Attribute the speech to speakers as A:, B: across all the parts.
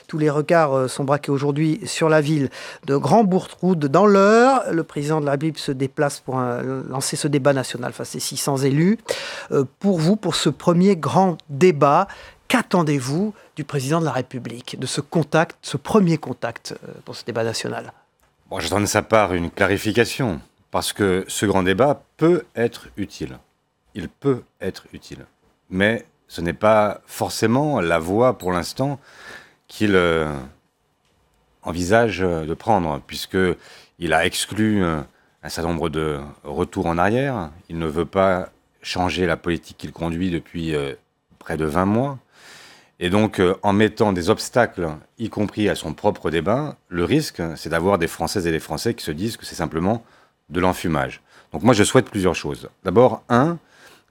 A: Tous les regards sont braqués aujourd'hui sur la ville de Grand-Bourtroud dans l'Eure. Le président de la République se déplace pour lancer ce débat national face à 600 élus. Pour vous, pour ce premier grand débat, qu'attendez-vous du président de la République, de ce contact, ce premier contact pour ce débat national?
B: Bon, j'attends de sa part une clarification, parce que ce grand débat peut être utile. Il peut être utile. Mais ce n'est pas forcément la voie, pour l'instant, qu'il envisage de prendre, puisqu'il a exclu un certain nombre de retours en arrière. Il ne veut pas changer la politique qu'il conduit depuis près de 20 mois. Et donc, en mettant des obstacles, y compris à son propre débat, le risque, c'est d'avoir des Françaises et des Français qui se disent que c'est simplement de l'enfumage. Donc moi, je souhaite plusieurs choses. D'abord,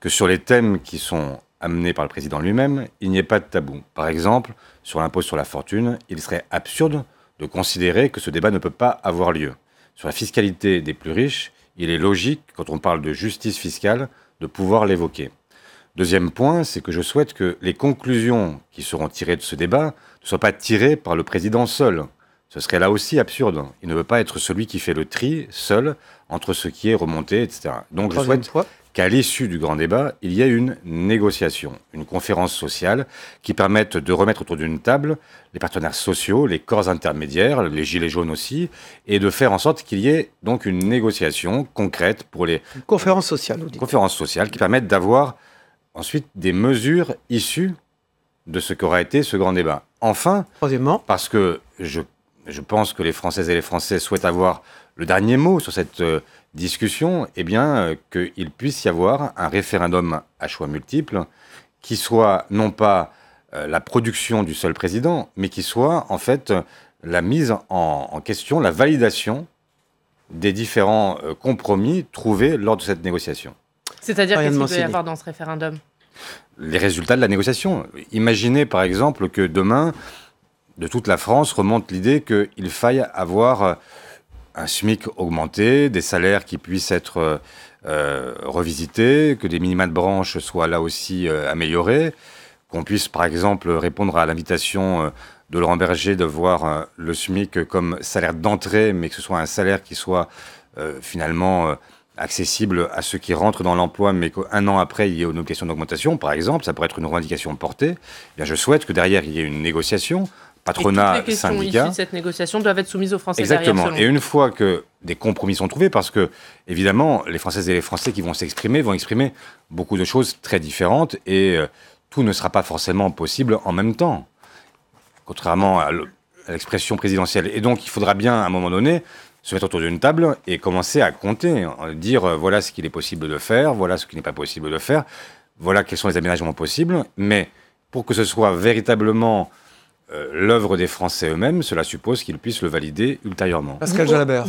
B: que sur les thèmes qui sont amenés par le président lui-même, il n'y ait pas de tabou. Par exemple, sur l'impôt sur la fortune, il serait absurde de considérer que ce débat ne peut pas avoir lieu. Sur la fiscalité des plus riches, il est logique, quand on parle de justice fiscale, de pouvoir l'évoquer. Deuxième point, c'est que je souhaite que les conclusions qui seront tirées de ce débat ne soient pas tirées par le président seul. Ce serait là aussi absurde. Il ne veut pas être celui qui fait le tri seul entre ce qui est remonté, etc. Donc je souhaite qu'à l'issue du grand débat, il y ait une négociation, une conférence sociale qui permette de remettre autour d'une table les partenaires sociaux, les corps intermédiaires, les gilets jaunes aussi, et de faire en sorte qu'il y ait donc une négociation concrète pour les...
A: Une conférence sociale, vous dites.
B: Conférence sociale qui permette d'avoir ensuite des mesures issues de ce qu'aura été ce grand débat. Enfin,
A: troisièmement,
B: parce que je pense que les Françaises et les Français souhaitent avoir le dernier mot sur cette discussion, eh bien, qu'il puisse y avoir un référendum à choix multiples qui soit non pas la production du seul président, mais qui soit en fait la mise en question, la validation des différents compromis trouvés lors de cette négociation.
C: C'est-à-dire qu'est-ce qu'il peut y avoir dans ce référendum?
B: Les résultats de la négociation. Imaginez par exemple que demain, de toute la France, remonte l'idée qu'il faille avoir un SMIC augmenté, des salaires qui puissent être revisités, que des minima de branche soient là aussi améliorés, qu'on puisse par exemple répondre à l'invitation de Laurent Berger de voir le SMIC comme salaire d'entrée, mais que ce soit un salaire qui soit finalement accessible à ceux qui rentrent dans l'emploi, mais qu'un an après, il y ait une question d'augmentation, par exemple, ça pourrait être une revendication portée. Eh bien, je souhaite que derrière, il y ait une négociation, patronat, syndicat. Et toutes les questions issues de cette
C: négociation doivent être soumises aux Français.
B: Exactement.
C: Derrière,
B: et une fois que des compromis sont trouvés, parce que, évidemment, les Françaises et les Français qui vont s'exprimer vont exprimer beaucoup de choses très différentes, et tout ne sera pas forcément possible en même temps, contrairement à l'expression présidentielle. Et donc, il faudra bien, à un moment donné, se mettre autour d'une table et commencer à compter, dire voilà ce qu'il est possible de faire, voilà ce qui n'est pas possible de faire, voilà quels sont les aménagements possibles. Mais pour que ce soit véritablement l'œuvre des Français eux-mêmes, cela suppose qu'ils puissent le valider ultérieurement.
A: Pascal Jalabert.